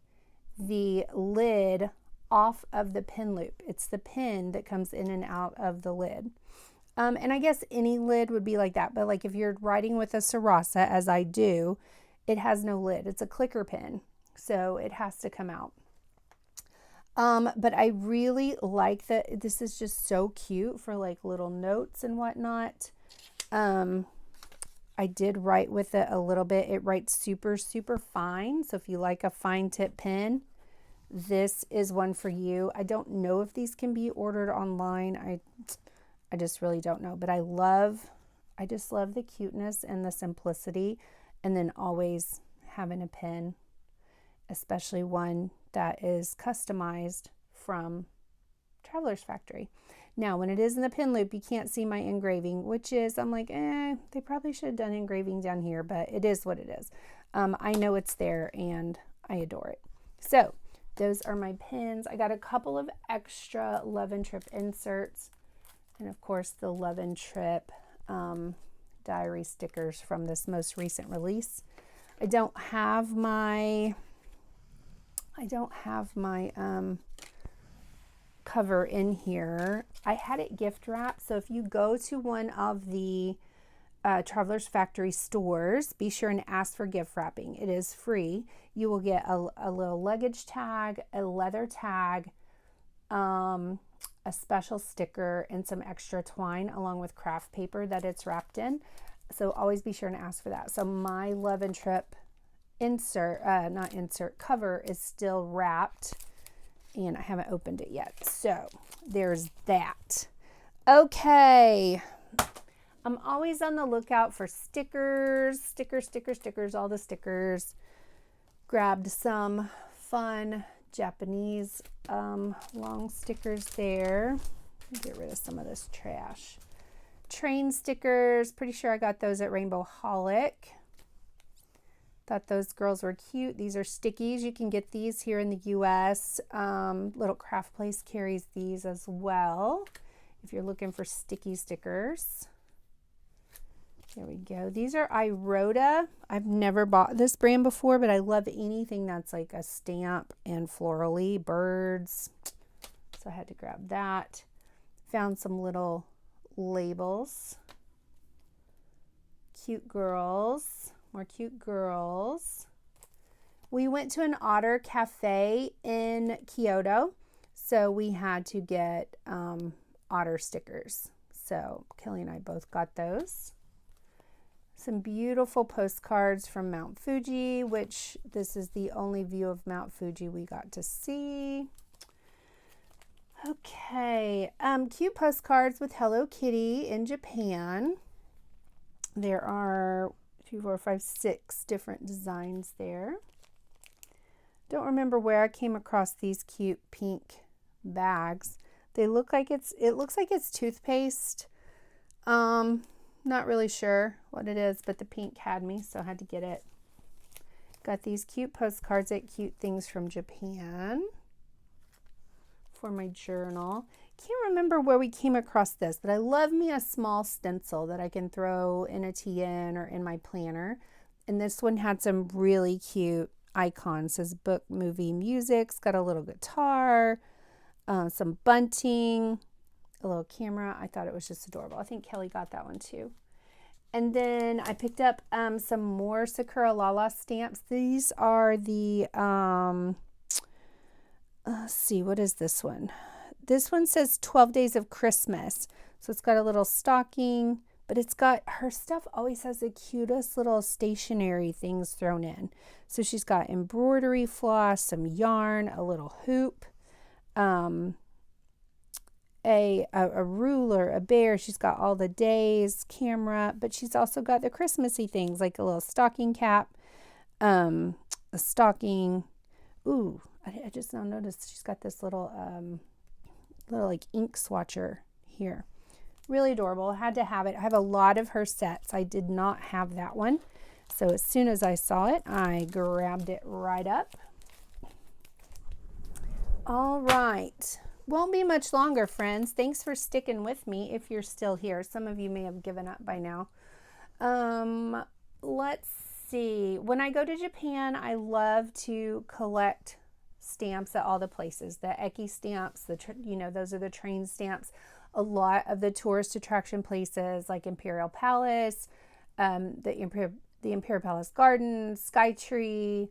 the lid off of the pen loop. It's the pen that comes in and out of the lid. And I guess any lid would be like that. But like if you're writing with a Sarasa, as I do, it has no lid. It's a clicker pen. So it has to come out. But I really like that. This is just so cute for like little notes and whatnot. I did write with it a little bit. It writes super, super fine. So if you like a fine tip pen, this is one for you. I don't know if these can be ordered online. I just really don't know. But I just love the cuteness and the simplicity, and then always having a pen, especially one that is customized from Traveler's Factory. Now, when it is in the pin loop, you can't see my engraving, which is, I'm like, they probably should have done engraving down here, but it is what it is. I know it's there and I adore it. So those are my pins. I got a couple of extra Love and Trip inserts, and of course the Love and Trip diary stickers from this most recent release. I don't have my cover in here. I had it gift wrapped, so if you go to one of the Traveler's Factory stores, be sure and ask for gift wrapping. It is free. You will get a little luggage tag, a leather tag, a special sticker, and some extra twine along with craft paper that it's wrapped in. So always be sure and ask for that. So my Love and Trip cover is still wrapped, and I haven't opened it yet. So there's that. Okay. I'm always on the lookout for stickers, all the stickers. Grabbed some fun Japanese long stickers there. Get rid of some of this trash. Train stickers, pretty sure I got those at Rainbow Holic. Thought those girls were cute. These are stickies. You can get these here in the US. Little Craft Place carries these as well if you're looking for sticky stickers. There we go. These are Iroda. I've never bought this brand before, but I love anything that's like a stamp and florally, birds. So I had to grab that. Found some little labels. Cute girls. More cute girls. We went to an otter cafe in Kyoto, so we had to get otter stickers. So Kelly and I both got those. Some beautiful postcards from Mount Fuji, which this is the only view of Mount Fuji we got to see. Okay, cute postcards with Hello Kitty in Japan. There are 2, 4, 5, 6 different designs there. Don't remember where I came across these cute pink bags. They look like it looks like it's toothpaste. Not really sure what it is, but the pink had me, so I had to get it. Got these cute postcards at Cute Things from Japan for my journal. Can't remember where we came across this, but I love me a small stencil that I can throw in a TN or in my planner. And this one had some really cute icons. It says book, movie, music. It's got a little guitar, some bunting, a little camera. I thought it was just adorable. I think Kelly got that one too. And then I picked up some more Sakura Lala stamps. These are the, let's see, what is this one? This one says 12 Days of Christmas. So it's got a little stocking, but it's got, her stuff always has the cutest little stationery things thrown in. So she's got embroidery floss, some yarn, a little hoop, a ruler, a bear. She's got all the days, camera, but she's also got the Christmassy things like a little stocking cap, a stocking. Ooh, I just now noticed she's got this little like ink swatcher here. Really adorable. I had to have it. I have a lot of her sets. I did not have that one. So as soon as I saw it, I grabbed it right up. All right. Won't be much longer, friends. Thanks for sticking with me if you're still here. Some of you may have given up by now. Let's see. When I go to Japan, I love to collect stamps at all the places. The Eki stamps, those are the train stamps. A lot of the tourist attraction places like Imperial Palace, the Imperial Palace Gardens, Skytree,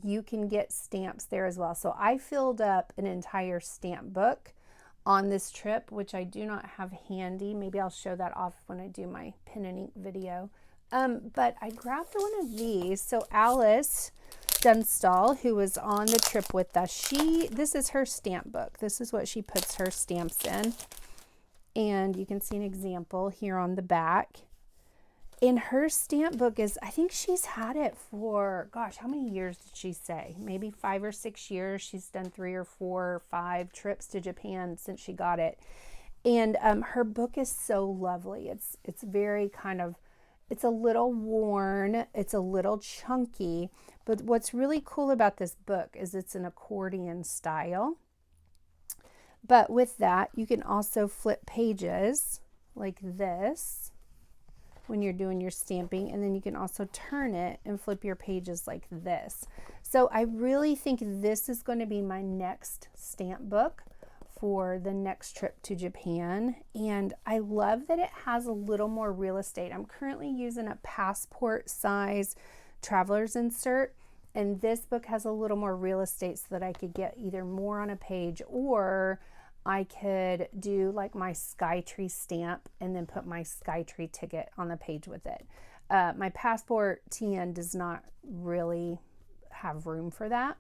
you can get stamps there as well. So I filled up an entire stamp book on this trip, which I do not have handy. Maybe I'll show that off when I do my pen and ink video. But I grabbed one of these. So Alice Dunstall, who was on the trip with us, this is her stamp book. This is what she puts her stamps in. And you can see an example here on the back. And her stamp book is, I think she's had it for, gosh, how many years did she say? Maybe 5 or 6 years. She's done 3 or 4 or 5 trips to Japan since she got it. And her book is so lovely. It's very kind of, it's a little worn, it's a little chunky, but what's really cool about this book is it's an accordion style. But with that, you can also flip pages like this when you're doing your stamping, and then you can also turn it and flip your pages like this. So I really think this is going to be my next stamp book for the next trip to Japan, and I love that it has a little more real estate. I'm currently using a passport size traveler's insert, and this book has a little more real estate so that I could get either more on a page, or I could do like my Skytree stamp and then put my Skytree ticket on the page with it. My Passport TN does not really have room for that.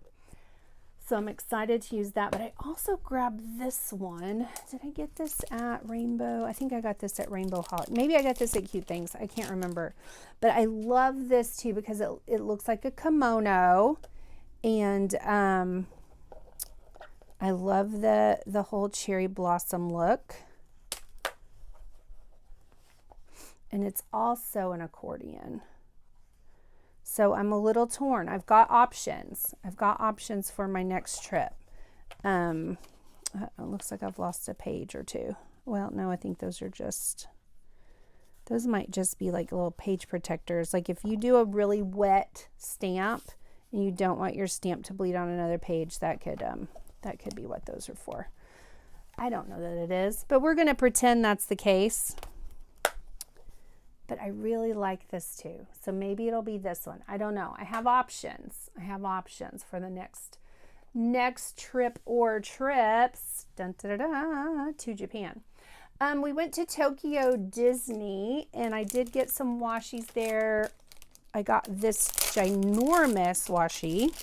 So I'm excited to use that, but I also grabbed this one. Did I get this at Rainbow? I think I got this at Rainbow Holiday. Maybe I got this at Cute Things. I can't remember. But I love this too because it looks like a kimono. And I love the whole cherry blossom look. And it's also an accordion. So I'm a little torn. I've got options. I've got options for my next trip. It looks like I've lost a page or two. Well, no, I think those might just be like little page protectors. Like if you do a really wet stamp and you don't want your stamp to bleed on another page, that could be what those are for. I don't know that it is, but we're going to pretend that's the case. But I really like this too. So maybe it'll be this one. I don't know. I have options. I have options for the next trip or trips to Japan. We went to Tokyo Disney, and I did get some washies there. I got this ginormous washi.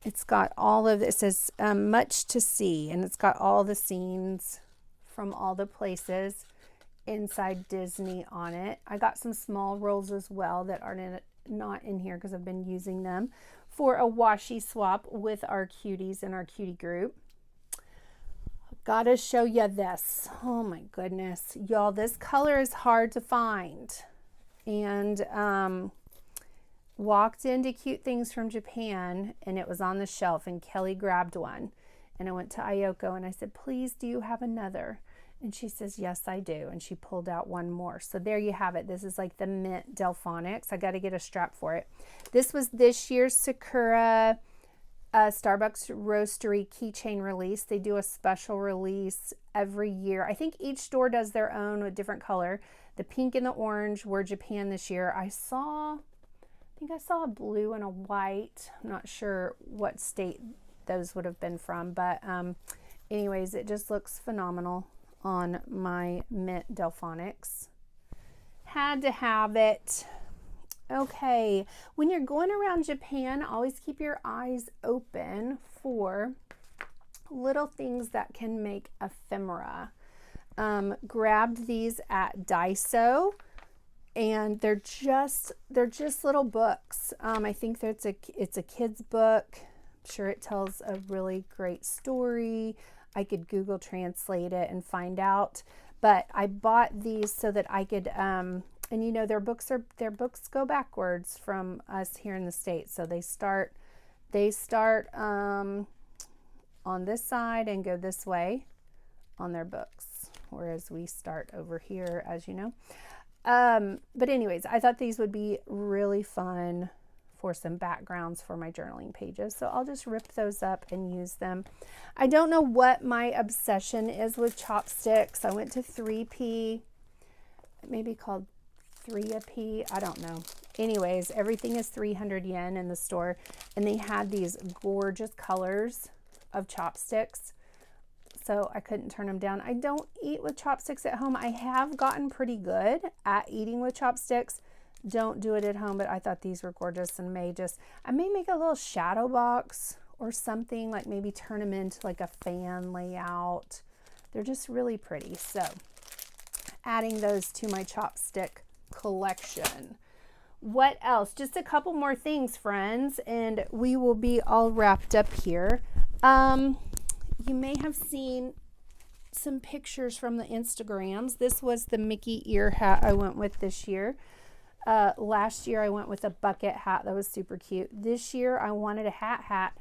It's got all of this. It says much to see, and it's got all the scenes from all the places inside Disney on it. I got some small rolls as well that are not in here because I've been using them for a washi swap with our cuties in our cutie group. Gotta show you this. Oh my goodness, y'all, this color is hard to find. And walked into Cute Things from Japan, and it was on the shelf, and Kelly grabbed one, and I went to Ayoko and I said, please, do you have another? And she says, yes, I do. And she pulled out one more. So there you have it. This is like the mint Delphonics. I got to get a strap for it. This was this year's Sakura Starbucks Roastery keychain release. They do a special release every year. I think each store does their own with different color. The pink and the orange were Japan this year. I think I saw a blue and a white. I'm not sure what state those would have been from. But anyways, it just looks phenomenal on my mint Delphonics. Had to have it. Okay, when you're going around Japan, always keep your eyes open for little things that can make ephemera. Grabbed these at Daiso, and they're just little books. I think that it's a kid's book. I'm sure it tells a really great story. I could Google translate it and find out, but I bought these so that I could, and you know, their books go backwards from us here in the States. So they start on this side and go this way on their books, whereas we start over here, as you know. But anyways, I thought these would be really fun for some backgrounds for my journaling pages. So I'll just rip those up and use them. I don't know what my obsession is with chopsticks. I went to 3P, maybe called 3P. I don't know. Anyways, everything is 300 yen in the store, and they had these gorgeous colors of chopsticks, so I couldn't turn them down. I don't eat with chopsticks at home. I have gotten pretty good at eating with chopsticks. Don't do it at home, but I thought these were gorgeous, and I may make a little shadow box or something, like maybe turn them into like a fan layout. They're just really pretty. So adding those to my chopstick collection. What else? Just a couple more things, friends, and we will be all wrapped up here. You may have seen some pictures from the Instagrams. This was the Mickey ear hat I went with this year. Last year I went with a bucket hat that was super cute. This year I wanted a hat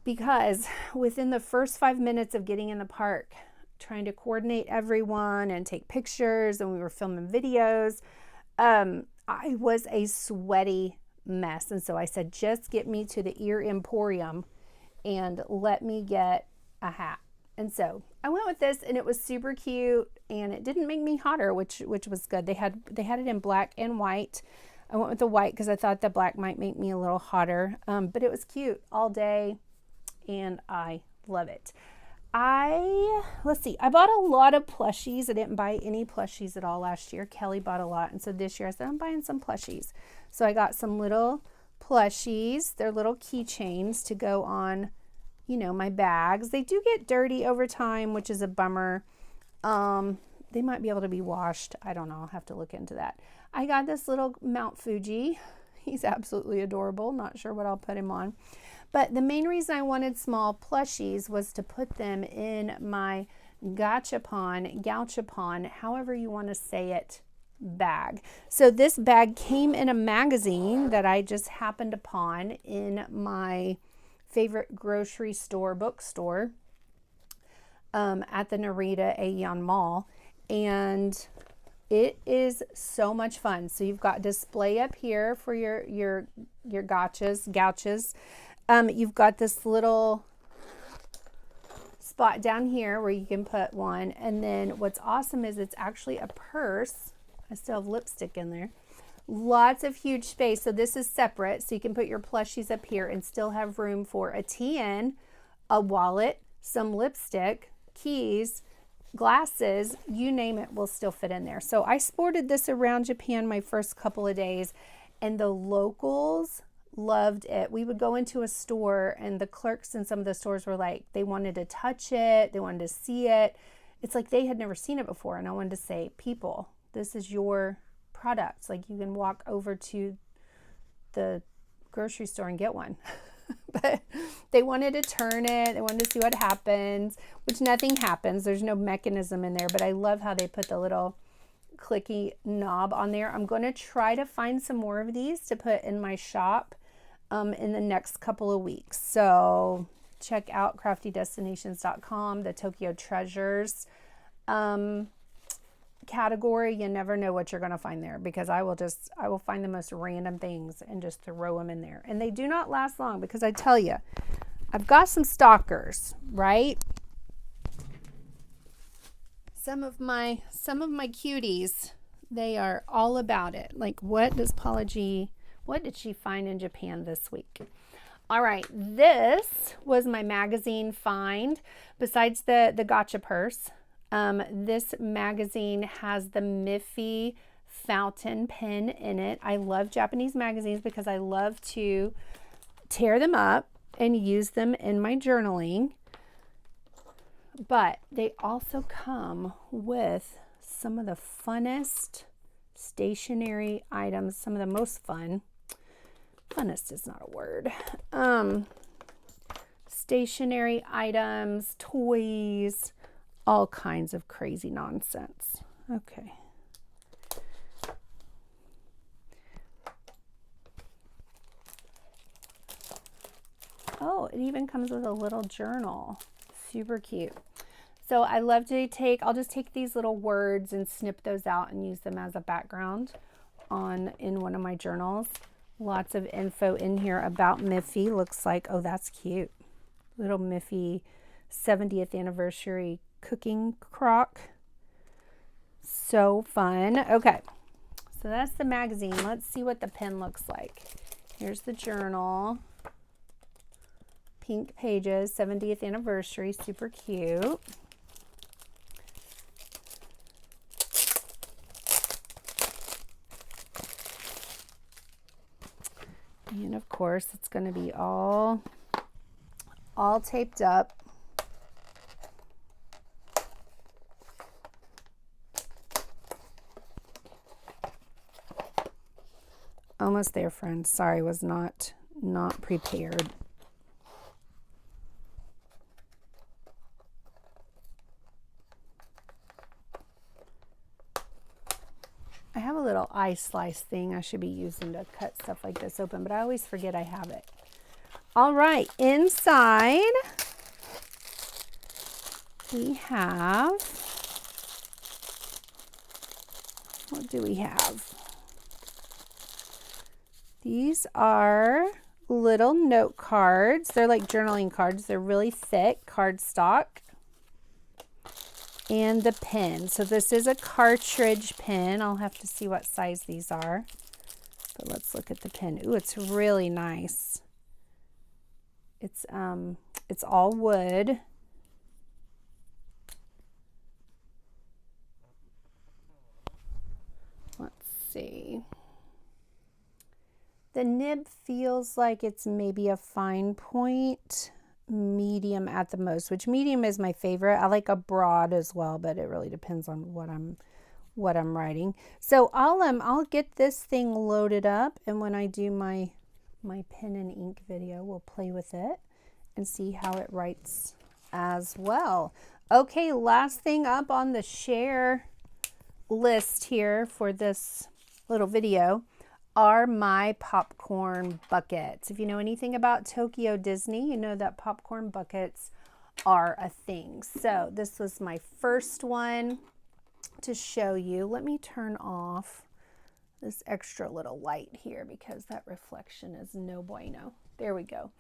because within the first 5 minutes of getting in the park, trying to coordinate everyone and take pictures, and we were filming videos, I was a sweaty mess. And so I said, just get me to the Ear Emporium and let me get a hat. And so I went with this, and it was super cute, and it didn't make me hotter, which was good. They had it in black and white. I went with the white because I thought the black might make me a little hotter, but it was cute all day, and I love it. Let's see, I bought a lot of plushies. I didn't buy any plushies at all last year. Kelly bought a lot, and so this year I said I'm buying some plushies. So I got some little plushies. They're little keychains to go on, my bags. They do get dirty over time, which is a bummer. They might be able to be washed. I don't know. I'll have to look into that. I got this little Mount Fuji. He's absolutely adorable. Not sure what I'll put him on. But the main reason I wanted small plushies was to put them in my gachapon, however you want to say it, bag. So this bag came in a magazine that I just happened upon in my favorite grocery store, bookstore, at the Narita Aeon Mall. And it is so much fun. So you've got display up here for your gouches. You've got this little spot down here where you can put one. And then what's awesome is it's actually a purse. I still have lipstick in there. Lots of huge space. So this is separate. So you can put your plushies up here and still have room for a TN, a wallet, some lipstick, keys, glasses, you name it, will still fit in there. So I sported this around Japan my first couple of days, and the locals loved it. We would go into a store, and the clerks in some of the stores were like, they wanted to touch it, they wanted to see it. It's like they had never seen it before. And I wanted to say, people, this is your products. Like, you can walk over to the grocery store and get one. But they wanted to turn it. They wanted to see what happens, which nothing happens. There's no mechanism in there. But I love how they put the little clicky knob on there. I'm going to try to find some more of these to put in my shop in the next couple of weeks. So check out craftydestinations.com, the Tokyo Treasures category. You never know what you're going to find there, because I will find the most random things and just throw them in there. And they do not last long, because I tell you, I've got some stalkers, right? Some of my cuties, they are all about it. Like, what did she find in Japan this week? All right, this was my magazine find. Besides the gotcha purse, this magazine has the Miffy fountain pen in it. I love Japanese magazines because I love to tear them up and use them in my journaling. But they also come with some of the funnest stationery items, some of the most fun. Funnest is not a word. Stationery items, toys, all kinds of crazy nonsense. Okay. Oh, it even comes with a little journal. Super cute. So I love to I'll just take these little words and snip those out and use them as a background in one of my journals. Lots of info in here about Miffy. Looks like, oh, that's cute. Little Miffy 70th anniversary cooking crock. So fun. Okay. So that's the magazine. Let's see what the pen looks like. Here's the journal. Pink pages, 70th anniversary, super cute. And of course, it's going to be all taped up. Almost there, friends. Sorry, was not prepared. I have a little ice slice thing I should be using to cut stuff like this open, but I always forget I have it. All right, inside we have, what do we have? These are little note cards. They're like journaling cards. They're really thick cardstock. And the pen. So this is a cartridge pen. I'll have to see what size these are. But let's look at the pen. Ooh, it's really nice. It's all wood. Let's see. The nib feels like it's maybe a fine point, medium at the most, which medium is my favorite. I like a broad as well, but it really depends on what I'm writing. So I'll get this thing loaded up, and when I do my pen and ink video, we'll play with it and see how it writes as well. Okay, last thing up on the share list here for this little video are my popcorn buckets. If you know anything about Tokyo Disney, you know that popcorn buckets are a thing. So this was my first one to show you. Let me turn off this extra little light here because that reflection is no bueno. There we go.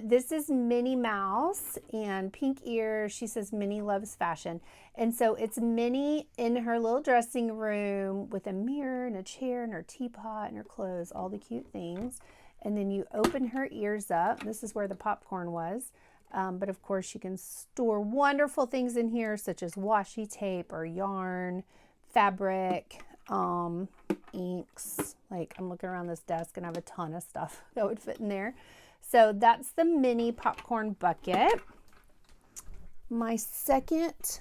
This is Minnie Mouse and pink ears. She says Minnie loves fashion. And so it's Minnie in her little dressing room with a mirror and a chair and her teapot and her clothes, all the cute things. And then you open her ears up. This is where the popcorn was. But of course you can store wonderful things in here such as washi tape or yarn, fabric, inks. Like I'm looking around this desk and I have a ton of stuff that would fit in there. So that's the mini popcorn bucket. My second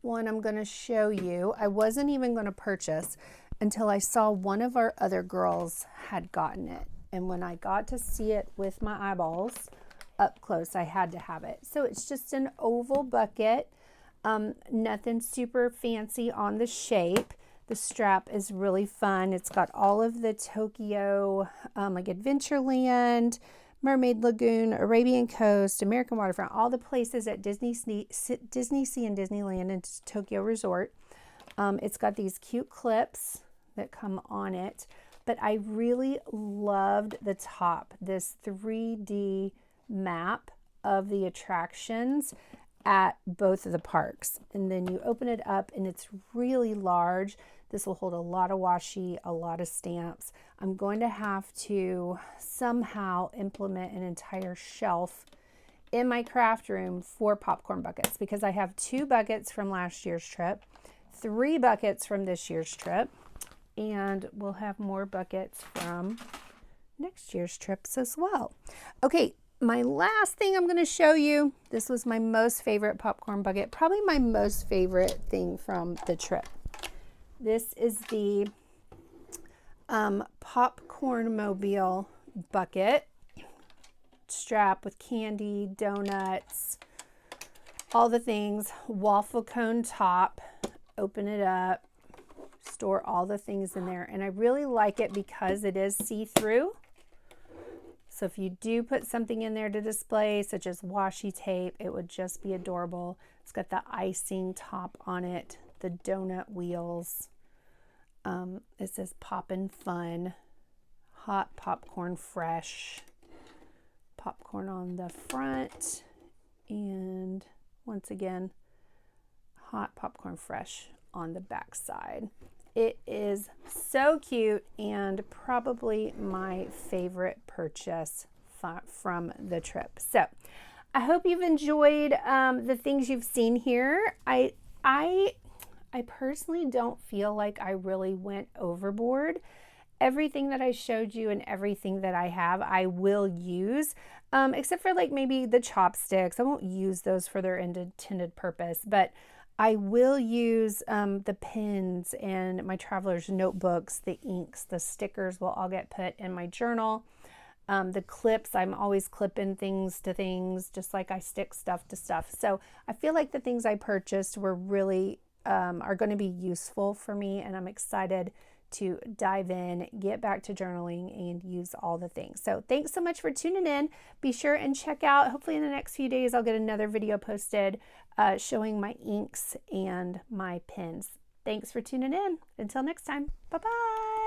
one I'm going to show you, I wasn't even going to purchase until I saw one of our other girls had gotten it. And when I got to see it with my eyeballs up close, I had to have it. So it's just an oval bucket, nothing super fancy on the shape. The strap is really fun. It's got all of the Tokyo, like Adventureland, Mermaid Lagoon, Arabian Coast, American Waterfront, all the places at Disney Sea and Disneyland and Tokyo Resort. It's got these cute clips that come on it, but I really loved the top, this 3D map of the attractions at both of the parks. And then you open it up and it's really large. This will hold a lot of washi, a lot of stamps. I'm going to have to somehow implement an entire shelf in my craft room for popcorn buckets because I have 2 buckets from last year's trip, 3 buckets from this year's trip, and we'll have more buckets from next year's trips as well. Okay, my last thing I'm going to show you, this was my most favorite popcorn bucket, probably my most favorite thing from the trip. This is the popcorn mobile bucket strap with candy, donuts, all the things, waffle cone top, open it up, store all the things in there. And I really like it because it is see-through. So if you do put something in there to display, such as washi tape, it would just be adorable. It's got the icing top on it, the donut wheels. It says Poppin' Fun, hot popcorn fresh, popcorn on the front, and once again, hot popcorn fresh on the back side. It is so cute and probably my favorite purchase from the trip. So I hope you've enjoyed the things you've seen here. I personally don't feel like I really went overboard. Everything that I showed you and everything that I have, I will use, except for like maybe the chopsticks. I won't use those for their intended purpose, but I will use the pens and my traveler's notebooks, the inks, the stickers will all get put in my journal. The clips, I'm always clipping things to things, just like I stick stuff to stuff. So I feel like the things I purchased were really, are going to be useful for me, and I'm excited to dive in, get back to journaling, and use all the things. So thanks so much for tuning in. Be sure and check out, hopefully in the next few days, I'll get another video posted showing my inks and my pens. Thanks for tuning in. Until next time, bye-bye.